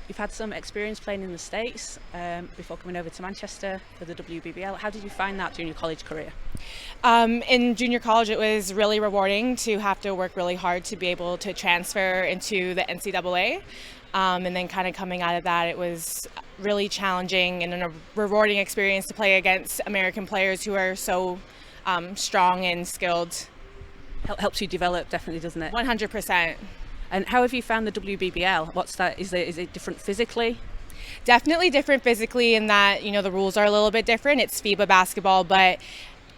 You've had some experience playing in the States before coming over to Manchester for the WBBL. How did you find that during your college career? In junior college, it was really rewarding to have to work really hard to be able to transfer into the NCAA. And then kind of coming out of that, it was really challenging and a rewarding experience to play against American players who are so strong and skilled. Helps you develop, definitely, doesn't it? 100%. And how have you found the WBBL? What's that? Is it different physically? Definitely different physically in that, the rules are a little bit different. It's FIBA basketball, but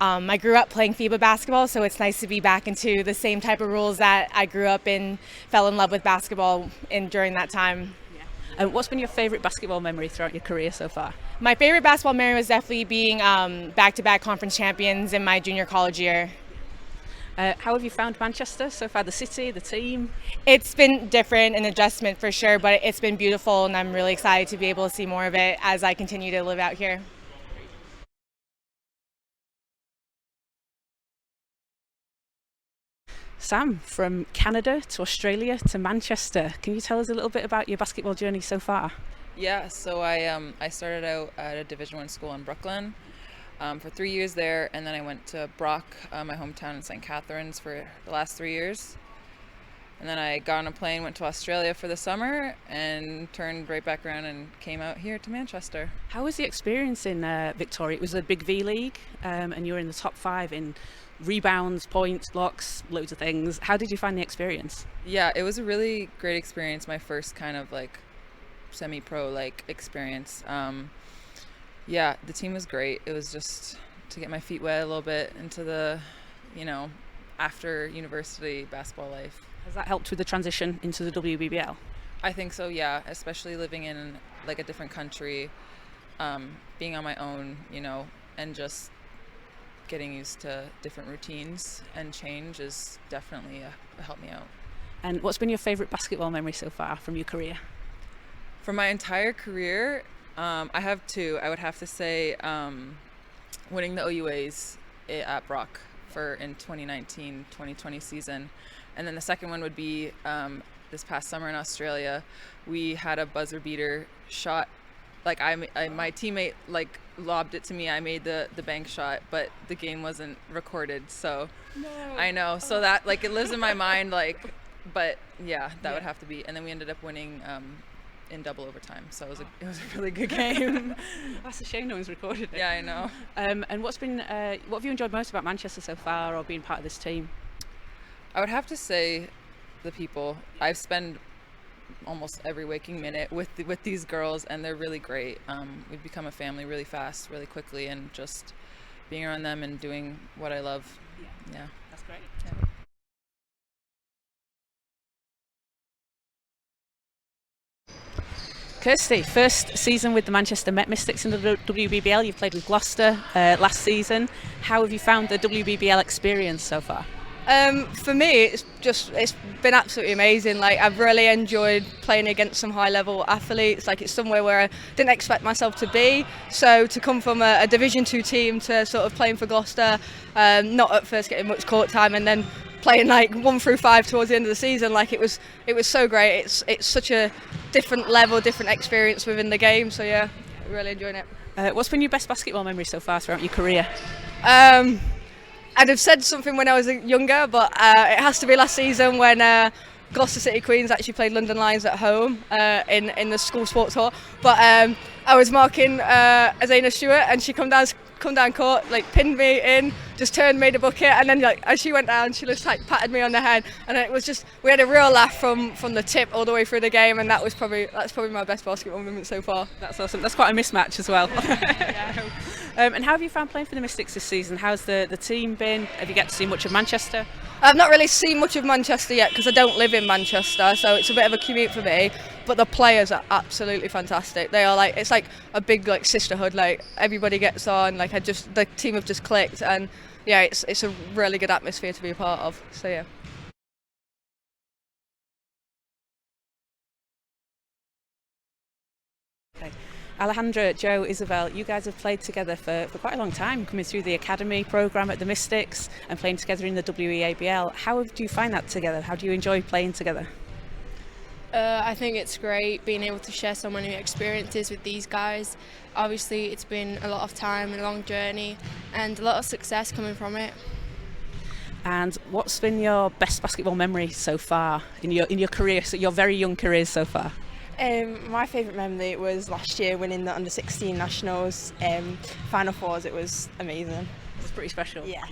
I grew up playing FIBA basketball, so it's nice to be back into the same type of rules that I grew up in, fell in love with basketball during that time. Yeah. And what's been your favorite basketball memory throughout your career so far? My favorite basketball memory was definitely being back-to-back conference champions in my junior college year. How have you found Manchester so far, the city, the team? It's been different, an adjustment for sure, but it's been beautiful, and I'm really excited to be able to see more of it as I continue to live out here. Sam, from Canada to Australia to Manchester, can you tell us a little bit about your basketball journey so far? Yeah, so I started out at a Division I school in Brooklyn for 3 years there, and then I went to Brock, my hometown in St. Catharines, for the last 3 years. And then I got on a plane, went to Australia for the summer, and turned right back around and came out here to Manchester. How was the experience in Victoria? It was a big V League, and you were in the top 5 in rebounds, points, blocks, loads of things. How did you find the experience? Yeah, it was a really great experience, my first kind of semi-pro experience. Yeah, the team was great. It was just to get my feet wet a little bit into the, after university basketball life. Has that helped with the transition into the WBBL? I think so, yeah, especially living in a different country, being on my own, and just getting used to different routines and change is definitely helped me out. And what's been your favorite basketball memory so far from your career? For my entire career, I have 2. I would have to say winning the OUAs at Brock in 2019-2020 season. And then the second one would be this past summer in Australia. We had a buzzer beater shot. My teammate lobbed it to me. I made the bank shot, but the game wasn't recorded. So no. I know. So that it lives in my mind. But yeah, that would have to be. And then we ended up winning in double overtime. So it was a really good game. That's a shame no one's recorded it. Yeah, I know. And what have you enjoyed most about Manchester so far, or being part of this team? I would have to say the people. I've spent almost every waking minute with these girls, and they're really great. We've become a family really fast, really quickly, and just being around them and doing what I love. Yeah. That's great. Yeah. Kirsty, first season with the Manchester Met Mystics in the WBBL. You've played with Gloucester last season. How have you found the WBBL experience so far? For me, it's been absolutely amazing. I've really enjoyed playing against some high-level athletes. It's somewhere where I didn't expect myself to be. So to come from a Division II team to sort of playing for Gloucester, not at first getting much court time, and then playing 1 through 5 towards the end of the season, it was so great. It's such a different level, different experience within the game. So yeah, really enjoying it. What's been your best basketball memory so far throughout your career? I'd have said something when I was younger, but it has to be last season when Gloucester City Queens actually played London Lions at home in the school sports hall. But I was marking Azena Stewart, and she come down court, pinned me in, just turned, made a bucket, and then as she went down, she just patted me on the head, and it was just, we had a real laugh from the tip all the way through the game, and that's probably my best basketball moment so far. That's awesome. That's quite a mismatch as well. Yeah. And how have you found playing for the Mystics this season? How's the team been? Have you get to see much of Manchester? I've not really seen much of Manchester yet because I don't live in Manchester, so it's a bit of a commute for me. But the players are absolutely fantastic. They are it's a big sisterhood. Everybody gets on. The team have just clicked, and yeah, it's a really good atmosphere to be a part of. So yeah. Okay. Alejandra, Joe, Isobel, you guys have played together for quite a long time, coming through the academy programme at the Mystics and playing together in the WEABL. How do you find that together? How do you enjoy playing together? I think it's great being able to share so many experiences with these guys. Obviously, it's been a lot of time and a long journey, and a lot of success coming from it. And what's been your best basketball memory so far in your career, so your very young career so far? My favourite memory was last year winning the under-16 nationals final fours. It was amazing. It's pretty special. Yeah.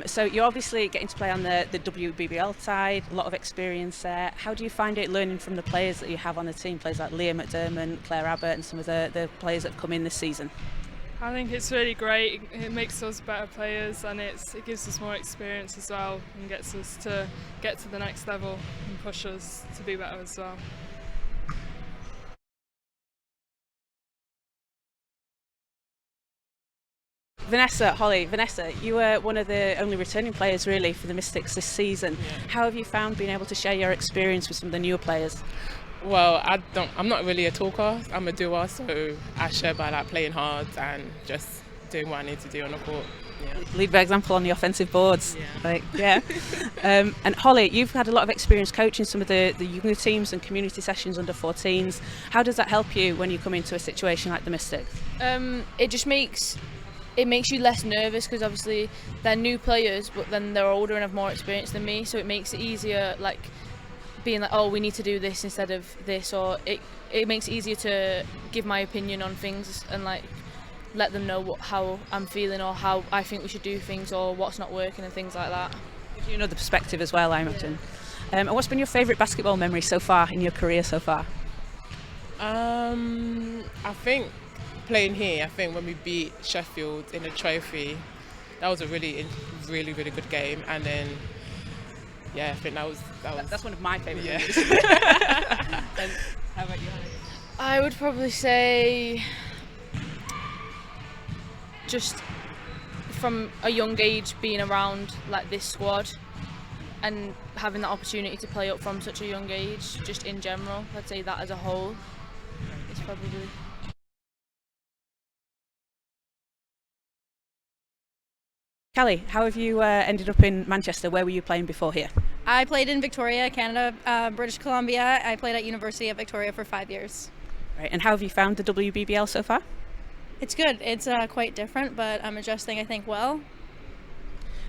So you're obviously getting to play on the WBBL side, a lot of experience there. How do you find it learning from the players that you have on the team, players like Leah McDerment, Claire Abbott and some of the players that have come in this season? I think it's really great. It makes us better players, and it gives us more experience as well, and gets us to get to the next level and push us to be better as well. Vanessa, you were one of the only returning players really for the Mystics this season. How have you found being able to share your experience with some of the newer players? Well, I'm not really a talker, I'm a doer, so I share by like playing hard and just doing what I need to do on the court. Yeah. Lead by example on the offensive boards. And Holly, you've had a lot of experience coaching some of the younger teams and community sessions under 14s. How does that help you when you come into a situation like the Mystics? It makes you less nervous, because obviously they're new players, but then they're older and have more experience than me, so it makes it easier, like being like, oh, we need to do this instead of this, or it makes it easier to give my opinion on things and like let them know how I'm feeling or how I think we should do things or what's not working and things like that. Gives you another perspective as well, I imagine. And what's been your favourite basketball memory so far in your career so far? I think playing here, I think when we beat Sheffield in the trophy, that was a really good game. And then, yeah, I think that's one of my favourite memories. And how about you, Holly? I would probably say just from a young age being around like this squad and having the opportunity to play up from such a young age, just in general, I'd say that as a whole is probably. Calli, how have you ended up in Manchester? Where were you playing before here? I played in Victoria, Canada, British Columbia. I played at University of Victoria for 5 years. Right, and how have you found the WBBL so far? It's good. It's quite different, but I'm adjusting, I think, well.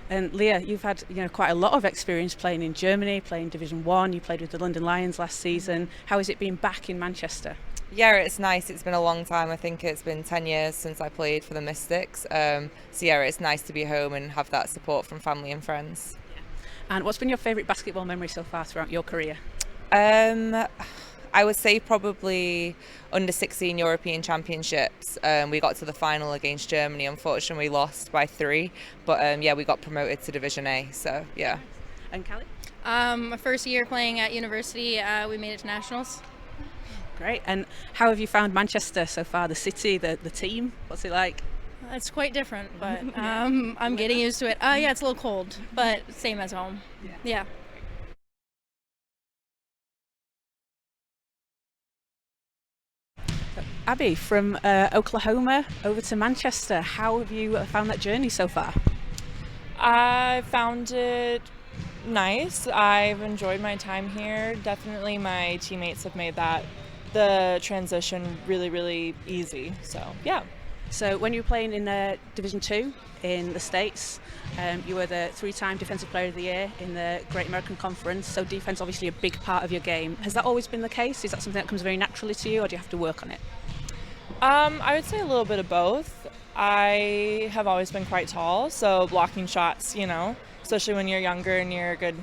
And Leah, you've had quite a lot of experience playing in Germany, playing Division 1. You played with the London Lions last season. How has it been back in Manchester? Yeah, it's nice. It's been a long time. I think it's been 10 years since I played for the Mystics. So yeah, it's nice to be home and have that support from family and friends. And what's been your favourite basketball memory so far throughout your career? I would say probably under 16 European Championships. We got to the final against Germany. Unfortunately, we lost by 3. But yeah, we got promoted to Division A. So yeah. And Calli? My first year playing at university, we made it to nationals. Great. And how have you found Manchester so far? The city, the team? What's it like? It's quite different, but I'm getting used to it. Yeah, it's a little cold, but same as home. Yeah. Abby, from Oklahoma over to Manchester, how have you found that journey so far? I found it nice. I've enjoyed my time here. Definitely my teammates have made the transition really easy. So yeah. So when you were playing in Division 2 in the States, you were the 3-time Defensive Player of the Year in the Great American Conference, so defense obviously a big part of your game. Has that always been the case? Is that something that comes very naturally to you, or do you have to work on it? I would say a little bit of both. I have always been quite tall, so blocking shots, especially when you're younger and you're a good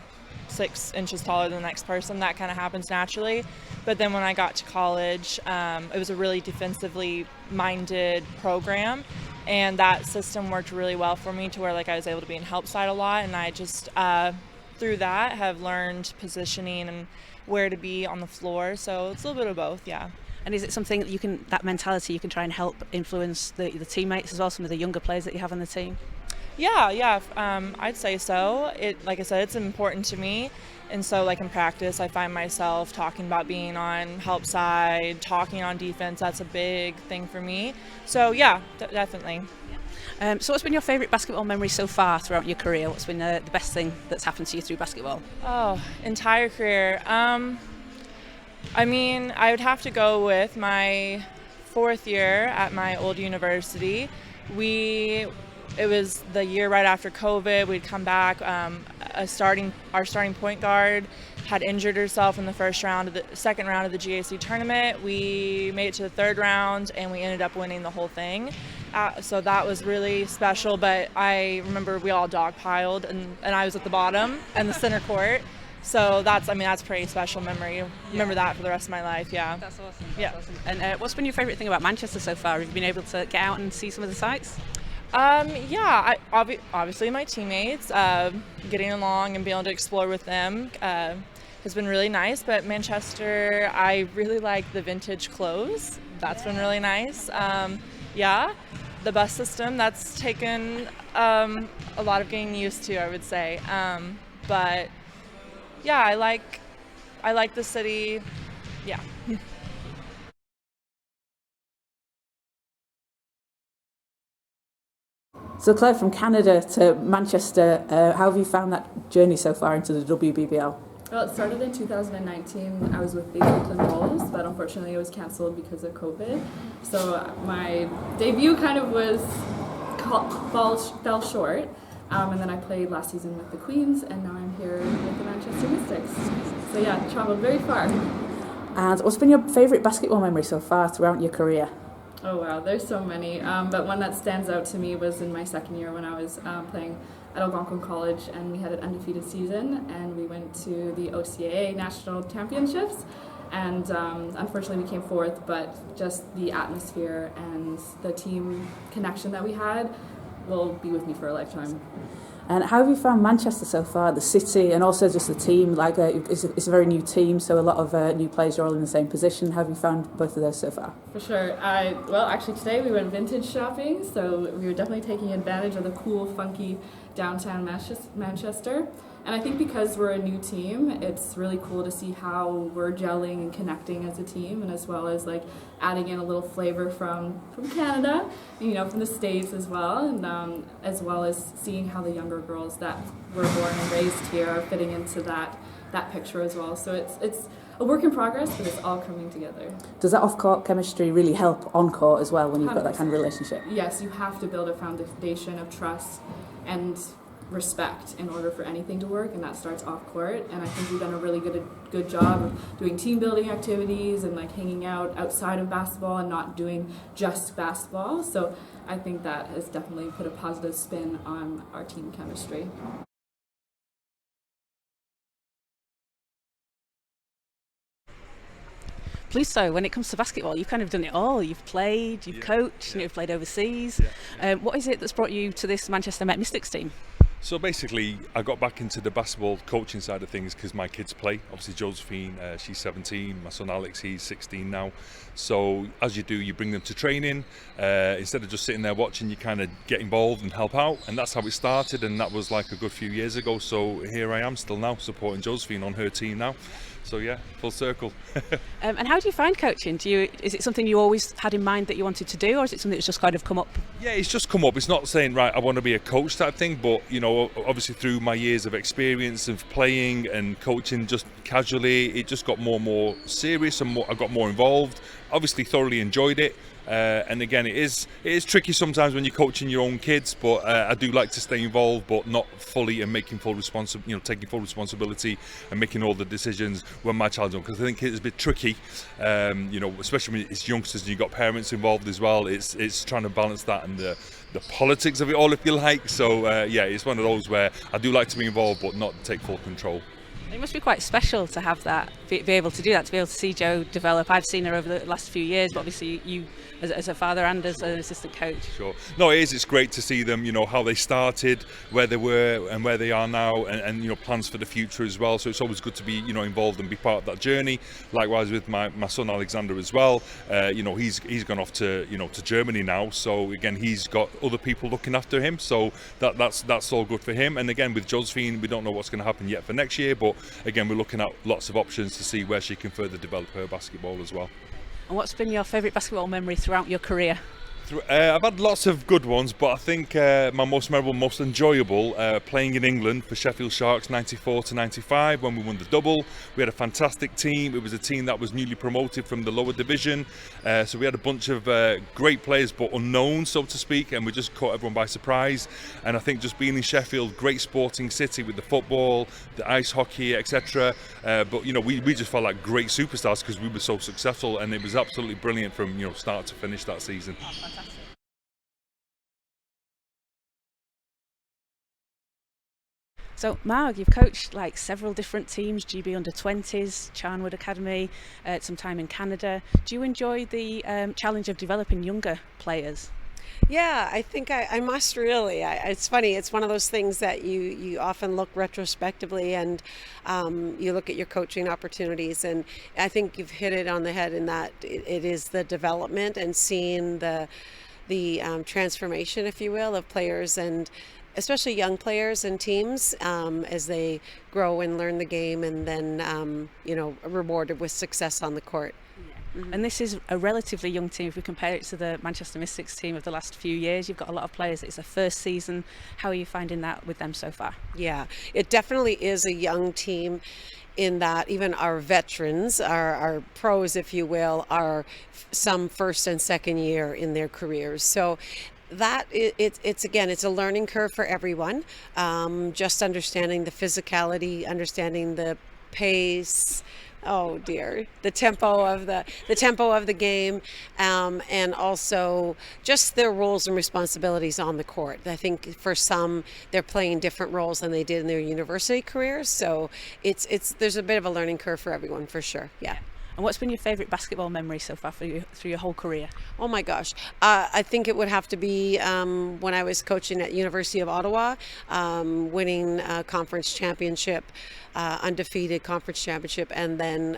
6 inches taller than the next person, that kind of happens naturally. But then when I got to college, it was a really defensively minded program, and that system worked really well for me to where I was able to be in help side a lot, and I just through that have learned positioning and where to be on the floor. So it's a little bit of both, yeah. And is it something that that mentality you can try and help influence the teammates as well, some of the younger players that you have on the team? Yeah, I'd say so. Like I said, it's important to me, and so in practice, I find myself talking about being on help side, talking on defense. That's a big thing for me. So yeah, definitely. So what's been your favourite basketball memory so far throughout your career? What's been the best thing that's happened to you through basketball? Oh, entire career. I mean, I would have to go with my 4th year at my old university. It was the year right after COVID. We'd come back. Our starting point guard had injured herself in the second round of the GAC tournament. We made it to the 3rd round, and we ended up winning the whole thing. So that was really special. But I remember we all dogpiled, and I was at the bottom and the center court. So that's a pretty special memory. Remember that for the rest of my life. Yeah. That's awesome. Yeah. Awesome. And what's been your favourite thing about Manchester so far? Have you been able to get out and see some of the sights? Obviously my teammates, getting along and being able to explore with them has been really nice. But Manchester, I really like the vintage clothes. That's been really nice. The bus system, that's taken a lot of getting used to, I would say. But yeah, I like the city. Yeah. So Claire, from Canada to Manchester, how have you found that journey so far into the WBBL? Well, it started in 2019. I was with the Oakland Wolves, but unfortunately it was cancelled because of COVID. So my debut kind of fell short. And then I played last season with the Queens, and now I'm here with the Manchester Mystics. So yeah, traveled very far. And what's been your favourite basketball memory so far throughout your career? Oh wow, there's so many. But one that stands out to me was in my 2nd year when I was playing at Algonquin College, and we had an undefeated season, and we went to the OCAA National Championships. And unfortunately we came 4th, but just the atmosphere and the team connection that we had will be with me for a lifetime. And how have you found Manchester so far, the city, and also just the team? Like it's a very new team, so a lot of new players are all in the same position. How have you found both of those so far? For sure. Well, actually today we went vintage shopping, so we were definitely taking advantage of the cool, funky downtown Manchester. And I think because we're a new team, it's really cool to see how we're gelling and connecting as a team, and as well as like adding in a little flavor from Canada, from the States as well, and as well as seeing how the younger girls that were born and raised here are fitting into that picture as well. So it's a work in progress, but it's all coming together. Does that off-court chemistry really help on-court as well when you've got that kind of relationship? Yes, you have to build a foundation of trust and respect in order for anything to work, and that starts off court. And I think we've done a really good job of doing team building activities and like hanging out outside of basketball and not doing just basketball. So I think that has definitely put a positive spin on our team chemistry. Pluto, when it comes to basketball, you've kind of done it all. You've played, you've coached, you've played overseas. What is it that's brought you to this Manchester Met Mystics team? So basically, I got back into the basketball coaching side of things because my kids play. Obviously, Josephine, she's 17. My son Alex, he's 16 now. So as you do, you bring them to training. Instead of just sitting there watching, you kind of get involved and help out. And that's how it started. And that was like a good few years ago. So here I am still now supporting Josephine on her team now. So yeah, full circle. And how do you find coaching? Is it something you always had in mind that you wanted to do, or is it something that's just kind of come up? Yeah, it's just come up. It's not saying, right, I want to be a coach type thing, but obviously through my years of experience of playing and coaching just casually, it just got more and more serious, and I got more involved. Obviously thoroughly enjoyed it. And again, it is tricky sometimes when you're coaching your own kids, but I do like to stay involved, but not fully, and taking full responsibility and making all the decisions when my child's on, because I think it's a bit tricky, especially when it's youngsters and you've got parents involved as well. It's trying to balance that and the politics of it all, if you like. So it's one of those where I do like to be involved, but not take full control. It must be quite special to have that, be able to do that, to be able to see Jo develop. I've seen her over the last few years, but obviously you as a father and as an assistant coach. Sure. No, it is. It's great to see them, how they started, where they were and where they are now, and plans for the future as well. So it's always good to be, involved and be part of that journey. Likewise with my son Alexandra as well. He's gone off to, to Germany now. So again, he's got other people looking after him. So that's all good for him. And again, with Josephine, we don't know what's going to happen yet for next year, but again, we're looking at lots of options to see where she can further develop her basketball as well. And what's been your favourite basketball memory throughout your career? I've had lots of good ones, but I think my most memorable, most enjoyable, playing in England for Sheffield Sharks 94 to 95 when we won the double. We had a fantastic team. It was a team that was newly promoted from the lower division. So we had a bunch of great players, but unknown, so to speak, and we just caught everyone by surprise. And I think just being in Sheffield, great sporting city with the football, the ice hockey, etc. But we just felt like great superstars because we were so successful, and it was absolutely brilliant from start to finish that season. So Marg, you've coached like several different teams, GB under-20s, Charnwood Academy, some time in Canada. Do you enjoy the challenge of developing younger players? Yeah, I think I must really. It's funny. It's one of those things that you often look retrospectively and you look at your coaching opportunities, and I think you've hit it on the head in that it is the development and seeing the transformation, if you will, of players, and especially young players and teams as they grow and learn the game, and then rewarded with success on the court. Mm-hmm. And this is a relatively young team if we compare it to the Manchester Mystics team of the last few years. You've got a lot of players. It's their first season. How are you finding that with them so far? Yeah, it definitely is a young team in that even our veterans, our pros, if you will, are some first and second year in their careers. So that it's a learning curve for everyone. Just understanding the physicality, understanding the pace, the tempo of the game, and also just their roles and responsibilities on the court. I think for some they're playing different roles than they did in their university careers, so there's a bit of a learning curve for everyone, for sure. Yeah. And what's been your favourite basketball memory so far through your whole career? Oh my gosh. I think it would have to be when I was coaching at University of Ottawa, winning a conference championship, undefeated conference championship, and then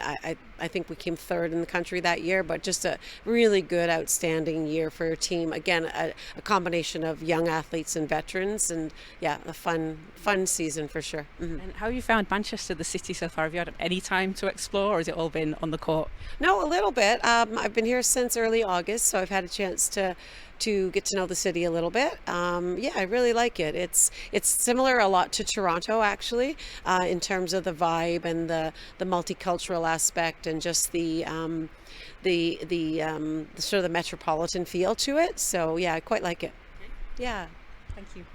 I think we came third in the country that year, but just a really good, outstanding year for a team. Again, a combination of young athletes and veterans, and yeah, a fun season for sure. Mm-hmm. And how have you found Manchester, the city, so far? Have you had any time to explore, or has it all been on the court? No, a little bit. I've been here since early August, so I've had a chance to get to know the city a little bit. Yeah, I really like it. It's similar a lot to Toronto, actually, in terms of the vibe and the multicultural aspect, and just the sort of the metropolitan feel to it. So yeah, I quite like it. Yeah. Thank you.